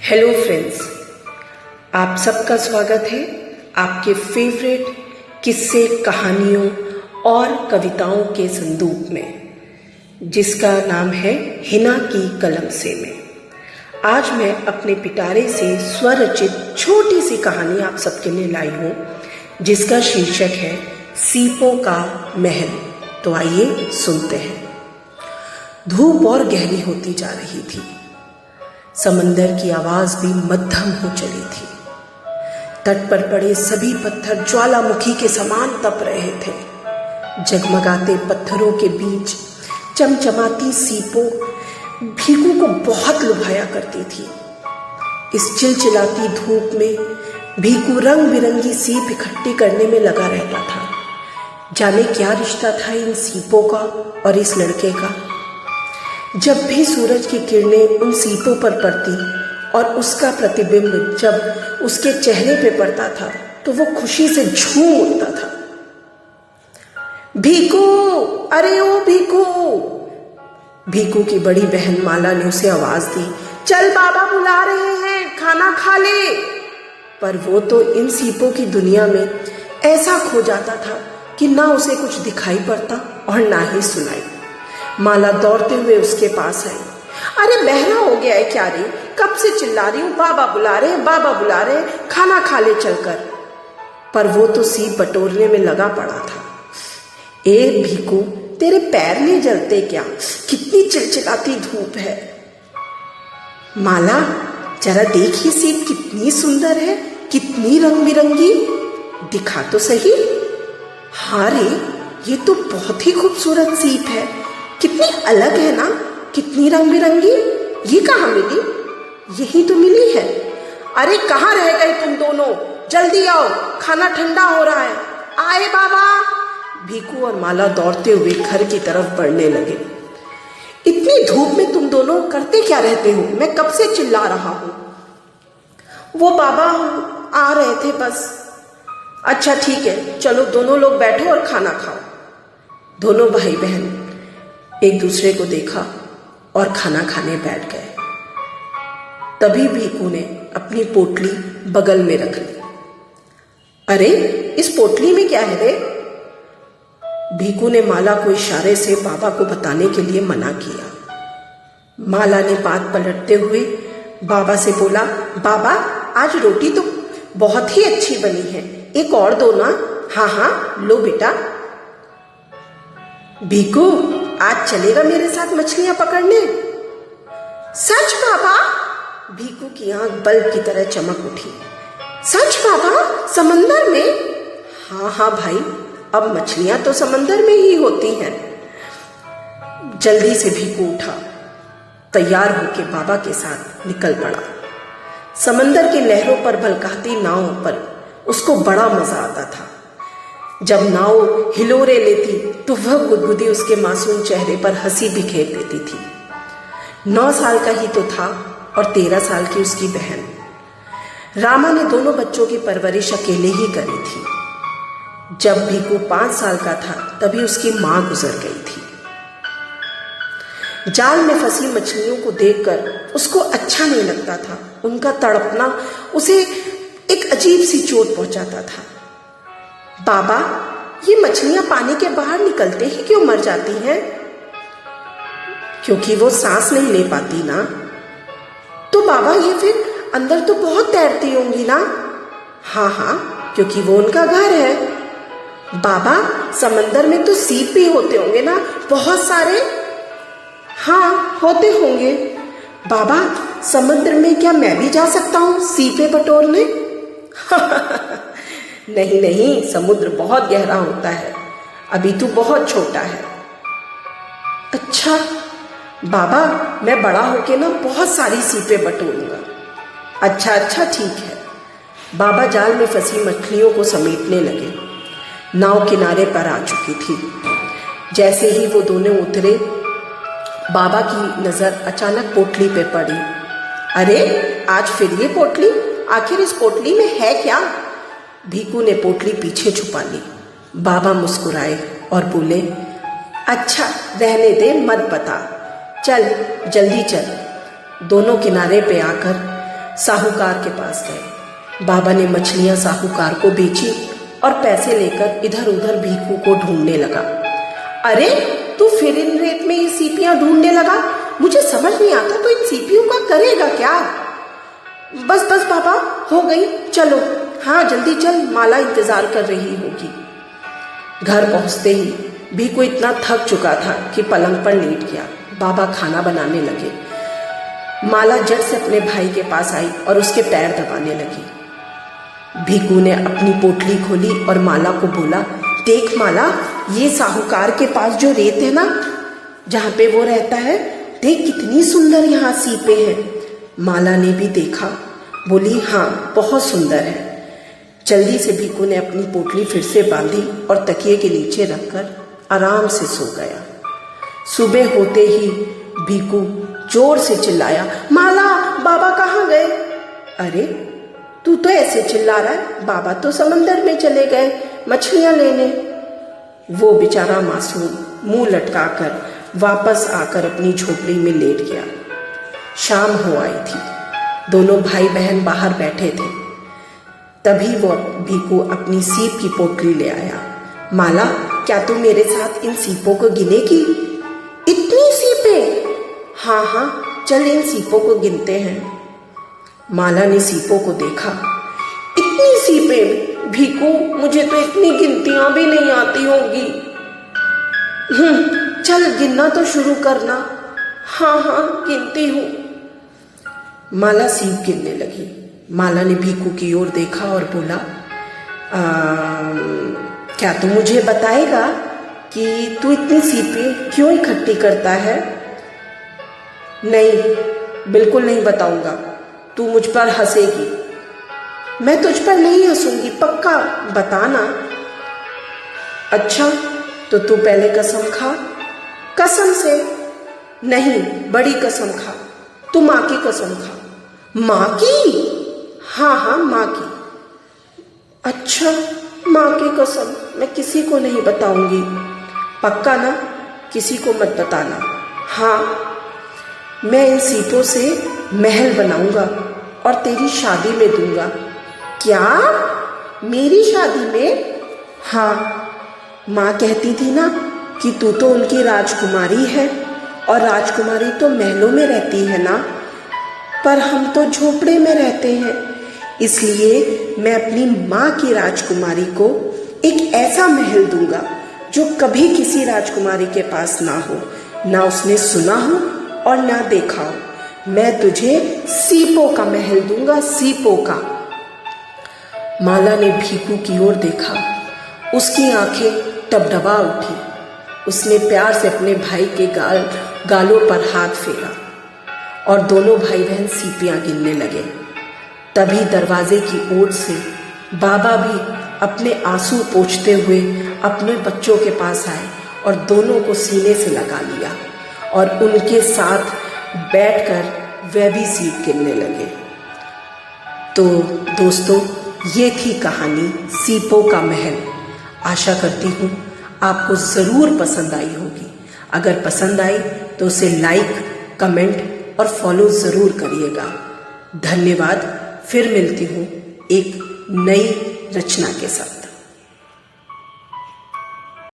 Hello friends, आप सबका स्वागत है आपके फेवरेट किस्से, कहानियों और कविताओं के संदूक में, जिसका नाम है हिना की कलम से में। आज मैं अपने पिटारे से स्वरचित छोटी सी कहानी आप सबके लिए लाई हूँ, जिसका शीर्षक है सीपों का महल। तो आइए सुनते हैं। धूप और गहरी होती जा रही थी। समंदर की आवाज भी मध्यम हो चली थी। तट पर पड़े सभी पत्थर ज्वालामुखी के समान तप रहे थे। जगमगाते पत्थरों के बीच चमचमाती सीपों भीकू को बहुत लुभाया करती थी। इस चिलचिलाती धूप में भीकू रंग बिरंगी सीप इकट्ठी करने में लगा रहता था। जाने क्या रिश्ता था इन सीपों का और इस लड़के का। जब भी सूरज की किरणें उन सीपों पर पड़ती और उसका प्रतिबिंब जब उसके चेहरे पे पड़ता था तो वो खुशी से झूम उठता था। भीकू, अरे ओ भीकू! भीकू की बड़ी बहन माला ने उसे आवाज दी, चल बाबा बुला रहे हैं, खाना खा ले। पर वो तो इन सीपों की दुनिया में ऐसा खो जाता था कि ना उसे कुछ दिखाई पड़ता और ना ही सुनाई। माला दौड़ते हुए उसके पास आई। अरे बहरा हो गया है क्या रे? कब से चिल्ला रही हूँ, बाबा बुला रहे हैं, बाबा बुला रहे हैं, खाना खा ले चलकर। पर वो तो सीप बटोरने में लगा पड़ा था। ए भीकू, तेरे पैर नहीं जलते क्या? कितनी चिलचिलाती धूप है। माला, जरा देखिए सीप कितनी सुंदर है, कितनी रंग बिरंगी। दिखा तो सही। हाँ रे, ये तो बहुत ही खूबसूरत सीप है। कितनी अलग है ना, कितनी रंग बिरंगी। ये कहाँ मिली? यही तो मिली है। अरे कहाँ रह गए तुम दोनों? जल्दी आओ, खाना ठंडा हो रहा है। आए बाबा। भीकू और माला दौड़ते हुए घर की तरफ बढ़ने लगे। इतनी धूप में तुम दोनों करते क्या रहते हो? मैं कब से चिल्ला रहा हूँ। वो बाबा आ रहे थे बस। अच्छा ठीक है, चलो दोनों लोग बैठो और खाना खाओ। दोनों भाई बहन एक दूसरे को देखा और खाना खाने बैठ गए। तभी भीकू ने अपनी पोटली बगल में रख ली। अरे इस पोटली में क्या है रे? भीकू ने माला को इशारे से बाबा को बताने के लिए मना किया। माला ने बात पलटते हुए बाबा से बोला, बाबा आज रोटी तो बहुत ही अच्छी बनी है, एक और दो ना। हाँ हाँ लो बेटा। भीकू, आज चलेगा मेरे साथ मछलियां पकड़ने? सच बाबा? भीकू की आंख बल्ब की तरह चमक उठी। सच बाबा, समंदर में? हाँ हाँ भाई, अब मछलियां तो समंदर में ही होती हैं। जल्दी से भीकू उठा, तैयार होकर बाबा के साथ निकल पड़ा। समंदर की लहरों पर भलकाती नाव पर उसको बड़ा मजा आता था। जब नाव हिलोरे लेती तो वह गुदगुदी उसके मासूम चेहरे पर हंसी बिखेर देती थी। 9 साल का ही तो था और 13 साल की उसकी बहन। रामा ने दोनों बच्चों की परवरिश अकेले ही करी थी। जब भीकू 5 साल का था तभी उसकी मां गुजर गई थी। जाल में फंसी मछलियों को देखकर उसको अच्छा नहीं लगता था। उनका तड़पना उसे एक अजीब सी चोट पहुंचाता था। बाबा, ये मछलियां पानी के बाहर निकलते ही क्यों मर जाती हैं? क्योंकि वो सांस नहीं ले पाती ना। तो बाबा ये फिर अंदर तो बहुत तैरती होंगी ना? हाँ हाँ, क्योंकि वो उनका घर है। बाबा, समंदर में तो सीप भी होते होंगे ना, बहुत सारे? हाँ होते होंगे। बाबा, समुद्र में क्या मैं भी जा सकता हूँ सीपे बटोरने? नहीं नहीं, समुद्र बहुत गहरा होता है, अभी तू बहुत छोटा है। अच्छा बाबा, मैं बड़ा होके ना बहुत सारी सीपें बटोरूंगा। अच्छा अच्छा ठीक है। बाबा जाल में फंसी मछलियों को समेटने लगे। नाव किनारे पर आ चुकी थी। जैसे ही वो दोनों उतरे, बाबा की नजर अचानक पोटली पे पड़ी। अरे आज फिर ये पोटली? आखिर इस पोटली में है क्या? भीकू ने पोटली पीछे छुपा ली। बाबा मुस्कुराए और बोले, अच्छा रहने दे, मत बता, चल जल्दी चल। दोनों किनारे पे आकर साहूकार के पास गए। बाबा ने मछलियां साहूकार को बेची और पैसे लेकर इधर उधर भीखू को ढूंढने लगा। अरे तू फिर इन रेत में ये सीपियां ढूंढने लगा? मुझे समझ नहीं आता तो इन सीपियों का करेगा क्या? बस बस बाबा, हो गई, चलो। हाँ जल्दी चल, माला इंतजार कर रही होगी। घर पहुंचते ही भीखू इतना थक चुका था कि पलंग पर लेट गया। बाबा खाना बनाने लगे। माला झट से अपने भाई के पास आई और उसके पैर दबाने लगी। भीखू ने अपनी पोटली खोली और माला को बोला, देख माला, ये साहूकार के पास जो रेत है ना, जहाँ पे वो रहता है, देख कितनी सुंदर यहाँ सीपे हैं। माला ने भी देखा, बोली हाँ बहुत सुंदर है। जल्दी से भीखू ने अपनी पोटली फिर से बांधी और तकिए के नीचे रखकर आराम से सो गया। सुबह होते ही भीखू जोर से चिल्लाया, माला, बाबा कहाँ गए? अरे तू तो ऐसे चिल्ला रहा है, बाबा तो समंदर में चले गए मछलियां लेने। वो बेचारा मासूम मुंह लटकाकर वापस आकर अपनी झोपड़ी में लेट गया। शाम हो आई थी। दोनों भाई बहन बाहर बैठे थे। तभी वो भीखू अपनी सीप की पोटली ले आया। माला, क्या तू मेरे साथ इन सीपों को गिनेगी? इतनी सीपें? हाँ हाँ, चल इन सीपों को गिनते हैं। माला ने सीपों को देखा। इतनी सीपें? भीखू, मुझे तो इतनी गिनतियां भी नहीं आती होंगी। चल गिनना तो शुरू करना। हाँ हाँ, गिनती हूं। माला सीप गिनने लगी। माला ने भीखू की ओर देखा और बोला, क्या तू मुझे बताएगा कि तू इतनी सीपें क्यों इकट्ठी करता है? नहीं, बिल्कुल नहीं बताऊंगा। तू मुझ पर हंसेगी। मैं तुझ पर नहीं हंसूंगी, पक्का, बताना। अच्छा, तो तू पहले कसम खा। कसम से? नहीं, बड़ी कसम खा। तू माँ की कसम खा। माँ की? हाँ हाँ, माँ की। अच्छा, माँ की कसम, मैं किसी को नहीं बताऊंगी। पक्का ना? किसी को मत बताना। हाँ, मैं इन सीपों से महल बनाऊंगा और तेरी शादी में दूंगा। क्या? मेरी शादी में? हाँ, माँ कहती थी ना कि तू तो उनकी राजकुमारी है और राजकुमारी तो महलों में रहती है ना, पर हम तो झोपड़े में रहते हैं। इसलिए मैं अपनी माँ की राजकुमारी को एक ऐसा महल दूंगा जो कभी किसी राजकुमारी के पास ना हो, ना उसने सुना हो और ना देखा हो। मैं तुझे सीपों का महल दूंगा, सीपों का। माला ने भीखू की ओर देखा। उसकी आंखें टबडबा उठी। उसने प्यार से अपने भाई के गालों पर हाथ फेरा और दोनों भाई बहन सीपियां गिनने लगे। तभी दरवाजे की ओर से बाबा भी अपने आंसू पोंछते हुए अपने बच्चों के पास आए और दोनों को सीने से लगा लिया और उनके साथ बैठकर वे भी सीप गिनने लगे। तो दोस्तों, ये थी कहानी सीपों का महल। आशा करती हूँ आपको ज़रूर पसंद आई होगी। अगर पसंद आई तो उसे लाइक, कमेंट और फॉलो ज़रूर करिएगा। धन्यवाद। फिर मिलती हूँ एक नई रचना के साथ।